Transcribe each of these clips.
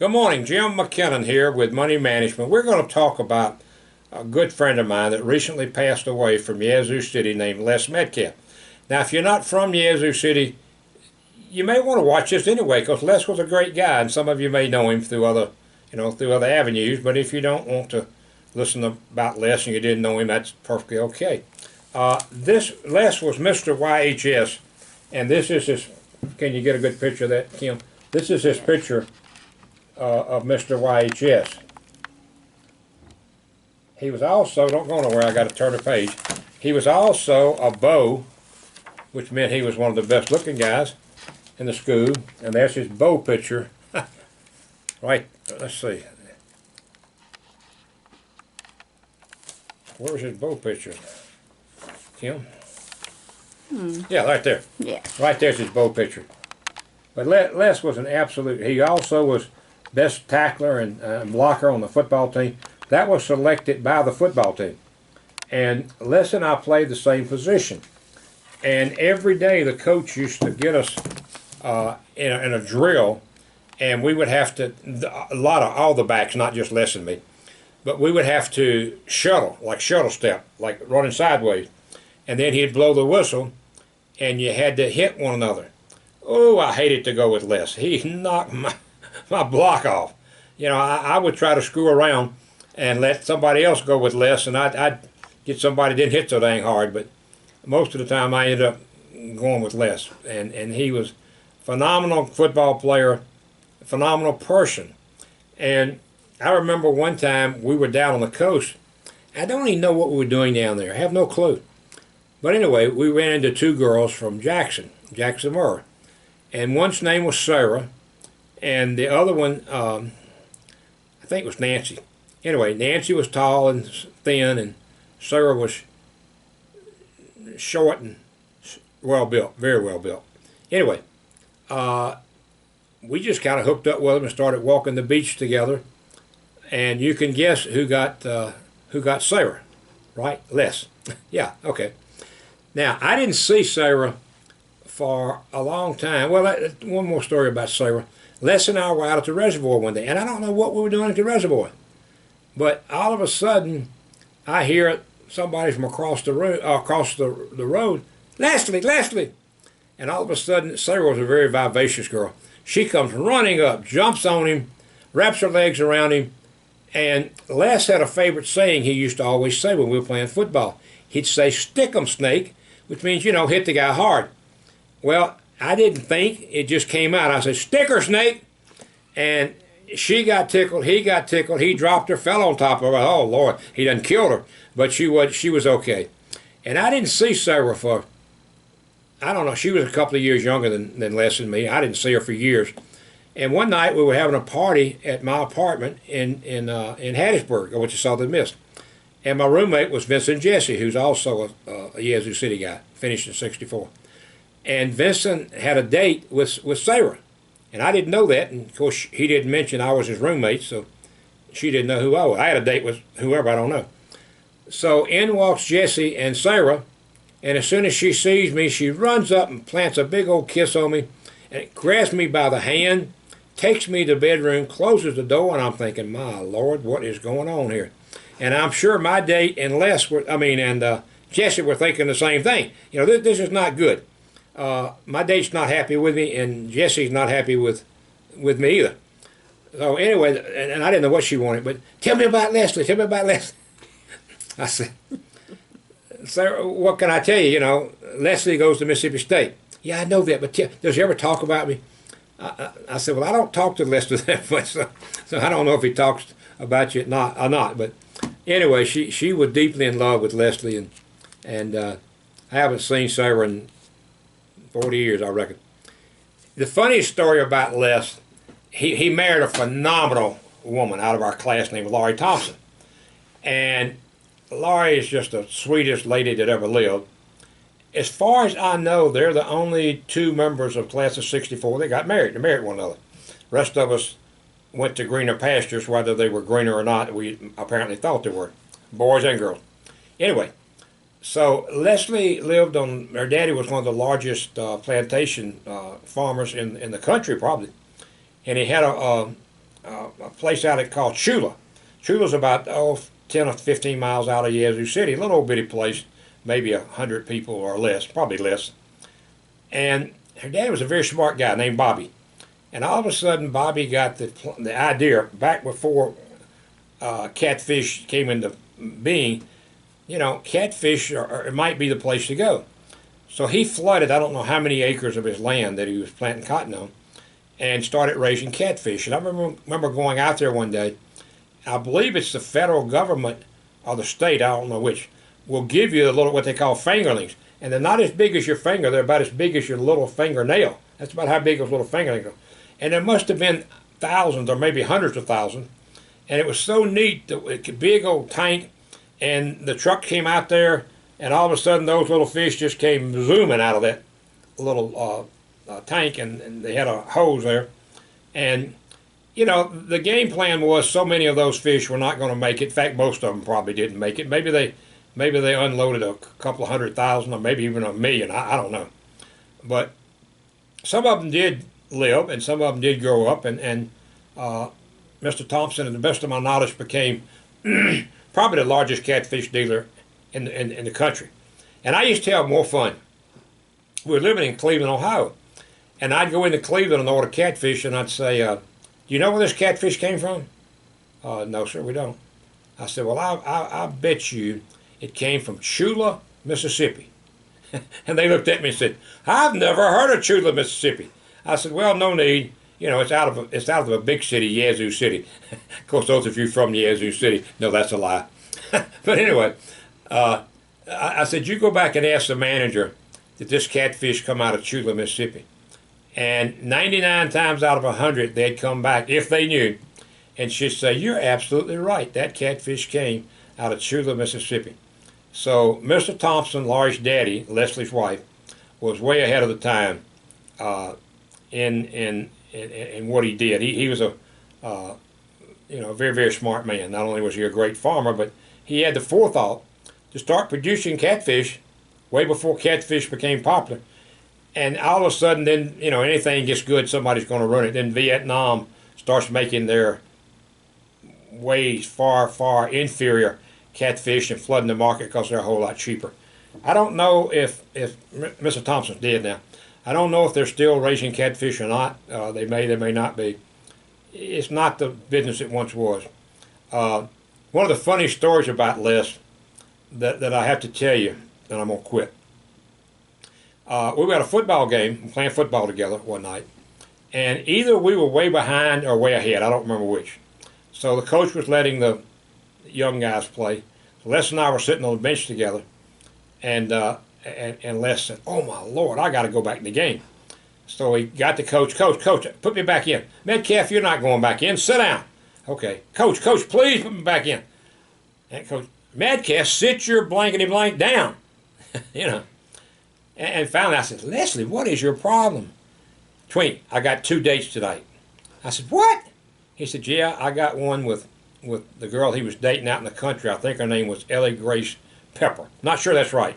Good morning, Jim McKinnon here with Money Management. We're going to talk about a good friend of mine that recently passed away from Yazoo City named Les Metcalf. Now, if you're not from Yazoo City, you may want to watch this anyway because Les was a great guy, and some of you may know him through other avenues. But if you don't want to listen about Les and you didn't know him, that's perfectly okay. This Les was Mr. YHS, and this is his. Can you get a good picture of that, Kim? This is his picture of Mr. YHS. He was also, don't go nowhere, I got to turn the page. He was also a beau, which meant he was one of the best looking guys in the school. And there's his beau picture. Right, let's see. Where's his beau picture? Kim? Yeah, right there. Yeah. Right there's his beau picture. But Les was an absolute, he also was best tackler and blocker on the football team. That was selected by the football team. And Les and I played the same position. And every day the coach used to get us in a drill, and we would have to, all the backs, not just Les and me, but we would have to shuttle, like shuttle step, like running sideways. And then he'd blow the whistle, and you had to hit one another. Oh, I hated to go with Les. He knocked my block off. You know, I would try to screw around and let somebody else go with Les, and I'd get somebody that didn't hit so dang hard, but most of the time I ended up going with Les. And he was a phenomenal football player, a phenomenal person. And I remember one time we were down on the coast. I don't even know what we were doing down there. I have no clue. But anyway, we ran into two girls from Jackson, Murray. And one's name was Sarah, and the other one, I think it was Nancy. Anyway, Nancy was tall and thin, and Sarah was short and well built, very well built. Anyway, we just kind of hooked up with them and started walking the beach together. And you can guess who got Sarah, right? Les. Yeah, okay. Now, I didn't see Sarah for a long time. Well, one more story about Sarah. Les and I were out at the reservoir one day, and I don't know what we were doing at the reservoir, but all of a sudden, I hear somebody from across the road, Leslie, and all of a sudden, Sarah was a very vivacious girl. She comes running up, jumps on him, wraps her legs around him, and Les had a favorite saying he used to always say when we were playing football. He'd say, "Stick 'em, snake," which means, you know, hit the guy hard. Well, I didn't think. It just came out. I said, "Stick her, snake." And she got tickled. He got tickled. He dropped her, fell on top of her. Oh, Lord, he done killed her. But she was okay. And I didn't see Sarah for, I don't know, she was a couple of years younger than Les and me. I didn't see her for years. And one night we were having a party at my apartment in Hattiesburg, which is Southern Miss. And my roommate was Vincent Jesse, who's also a Yazoo City guy, finished in '64. And Vincent had a date with Sarah. And I didn't know that. And, of course, he didn't mention I was his roommate, so she didn't know who I was. I had a date with whoever, I don't know. So in walks Jesse and Sarah, and as soon as she sees me, she runs up and plants a big old kiss on me and grabs me by the hand, takes me to the bedroom, closes the door, and I'm thinking, my Lord, what is going on here? And I'm sure my date and Jesse were thinking the same thing. You know, this is not good. My date's not happy with me, and Jesse's not happy with me either. So anyway, and I didn't know what she wanted, but tell me about Leslie. Tell me about Leslie. I said, "Sarah, what can I tell you? You know, Leslie goes to Mississippi State." "Yeah, I know that, but does he ever talk about me?" I said, "Well, I don't talk to Leslie that much, so I don't know if he talks about you or not. But anyway, she was deeply in love with Leslie, and I haven't seen Sarah in 40 years, I reckon. The funniest story about Les, he married a phenomenal woman out of our class named Laurie Thompson. And Laurie is just the sweetest lady that ever lived. As far as I know, they're the only two members of class of '64 that got married. They married one another. The rest of us went to greener pastures, whether they were greener or not. We apparently thought they were, boys and girls. Anyway, so Leslie lived on, her daddy was one of the largest plantation farmers in the country probably. And he had a place out there called Chula. Chula's about 10 or 15 miles out of Yazoo City, a little old bitty place, maybe 100 people or less, probably less. And her dad was a very smart guy named Bobby. And all of a sudden, Bobby got the idea back before catfish came into being. You know, catfish it might be the place to go. So he flooded, I don't know how many acres of his land that he was planting cotton on, and started raising catfish. And I remember going out there one day. I believe it's the federal government or the state, I don't know which, will give you the little, what they call fingerlings. And they're not as big as your finger, they're about as big as your little fingernail. That's about how big those little fingernails are. And there must have been thousands or maybe hundreds of thousands. And it was so neat, that big old tank, and the truck came out there, and all of a sudden those little fish just came zooming out of that little tank, and they had a hose there. And, you know, the game plan was so many of those fish were not going to make it. In fact, most of them probably didn't make it. Maybe they unloaded a couple of 100,000 or maybe even 1,000,000. I don't know. But some of them did live, and some of them did grow up, and Mr. Thompson, to the best of my knowledge, became probably the largest catfish dealer in the country. And I used to have more fun. We were living in Cleveland, Ohio, and I'd go into Cleveland and order catfish, and I'd say, do you know where this catfish came from? No, sir, we don't. I said, well, I bet you it came from Chula, Mississippi. And they looked at me and said, I've never heard of Chula, Mississippi. I said, well, no need. You know, it's out of a big city, Yazoo City. Of course, those of you from Yazoo City know that's a lie. But anyway, I said, you go back and ask the manager that this catfish come out of Chula, Mississippi. And 99 times out of 100, they'd come back, if they knew, and she'd say, you're absolutely right. That catfish came out of Chula, Mississippi. So Mr. Thompson, Laurie's daddy, Leslie's wife, was way ahead of the time in what he did. He was a very, very smart man. Not only was he a great farmer, but he had the forethought to start producing catfish way before catfish became popular. And all of a sudden, then, you know, anything gets good, somebody's going to run it. Then Vietnam starts making their way far, far inferior catfish and flooding the market because they're a whole lot cheaper. I don't know if Mr. Thompson's dead now. I don't know if they're still raising catfish or not. They may not be. It's not the business it once was. One of the funny stories about Les that I have to tell you, and I'm going to quit. We were at a football game, playing football together one night, and either we were way behind or way ahead. I don't remember which. So the coach was letting the young guys play. So Les and I were sitting on the bench together, and Les said, "Oh my Lord, I got to go back in the game." So he got the coach, Coach, put me back in. Metcalf, you're not going back in. Sit down. Okay, Coach, please put me back in. And Coach, Metcalf, sit your blankety blank down. You know. And finally I said, Leslie, what is your problem? Twink, I got 2 dates tonight. I said, what? He said, yeah, I got one with the girl he was dating out in the country. I think her name was Ellie Grace Pepper. Not sure that's right.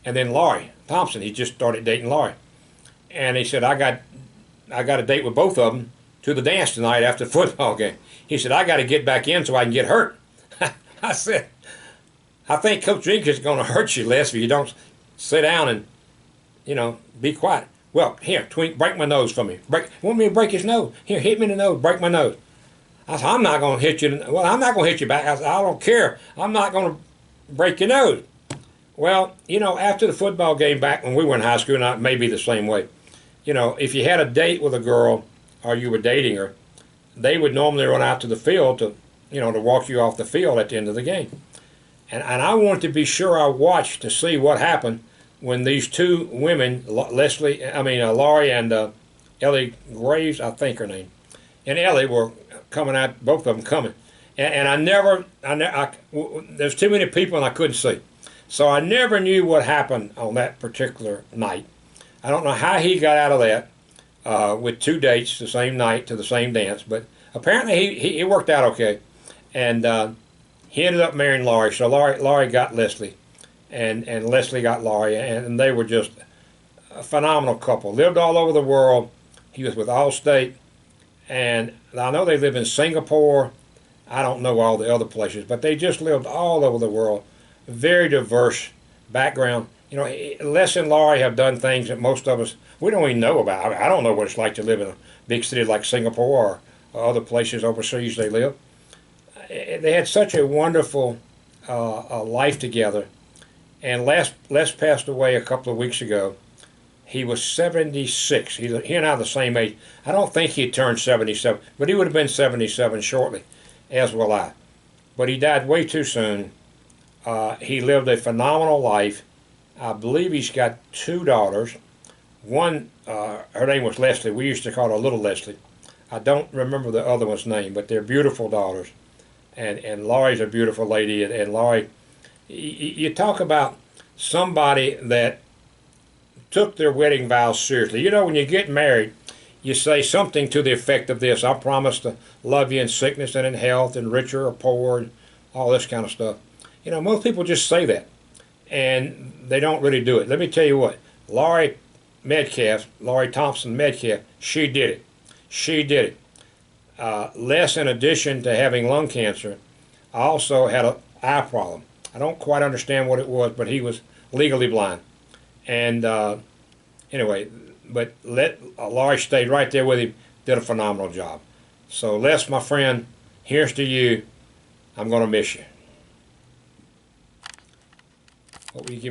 And then Laurie Thompson, he just started dating Laurie. And he said, I got a date with both of them to the dance tonight after the football game. He said, I got to get back in so I can get hurt. I said, I think Coach Jenkins is going to hurt you, Les, if you don't sit down and, you know, be quiet. Well, here, Twink, break my nose for me. Want me to break his nose? Here, hit me in the nose, break my nose. I said, I'm not going to hit you. Well, I'm not going to hit you back. I said, I don't care. I'm not going to break your nose. Well, you know, after the football game back when we were in high school, and it may be the same way, you know, if you had a date with a girl or you were dating her, they would normally run out to the field to walk you off the field at the end of the game. And I wanted to be sure I watched to see what happened when these two women, Laurie and Ellie Graves, I think her name, and Ellie were coming out, both of them coming. And there's too many people and I couldn't see. So I never knew what happened on that particular night. I don't know how he got out of that with 2 dates the same night to the same dance, but apparently he worked out okay. And he ended up marrying Laurie. So Laurie got Leslie, and Leslie got Laurie, and they were just a phenomenal couple. Lived all over the world. He was with Allstate, And I know they live in Singapore. I don't know all the other places, but they just lived all over the world. Very diverse background. You know, Les and Laurie have done things that most of us, we don't even know about. I don't know what it's like to live in a big city like Singapore or other places overseas they live. They had such a wonderful life together. And Les passed away a couple of weeks ago. He was 76. He and I are the same age. I don't think he turned 77, but he would have been 77 shortly, as will I. But he died way too soon. He lived a phenomenal life. I believe he's got two daughters. One, her name was Leslie. We used to call her Little Leslie. I don't remember the other one's name, but they're beautiful daughters. And Laurie's a beautiful lady. And Laurie, you talk about somebody that took their wedding vows seriously. You know, when you get married, you say something to the effect of this: I promise to love you in sickness and in health, and richer or poor, and all this kind of stuff. You know, most people just say that, and they don't really do it. Let me tell you what, Laurie Thompson Metcalf, she did it. She did it. Les, in addition to having lung cancer, also had an eye problem. I don't quite understand what it was, but he was legally blind. And anyway, but Laurie stayed right there with him, did a phenomenal job. So Les, my friend, here's to you. I'm going to miss you. What will you give me?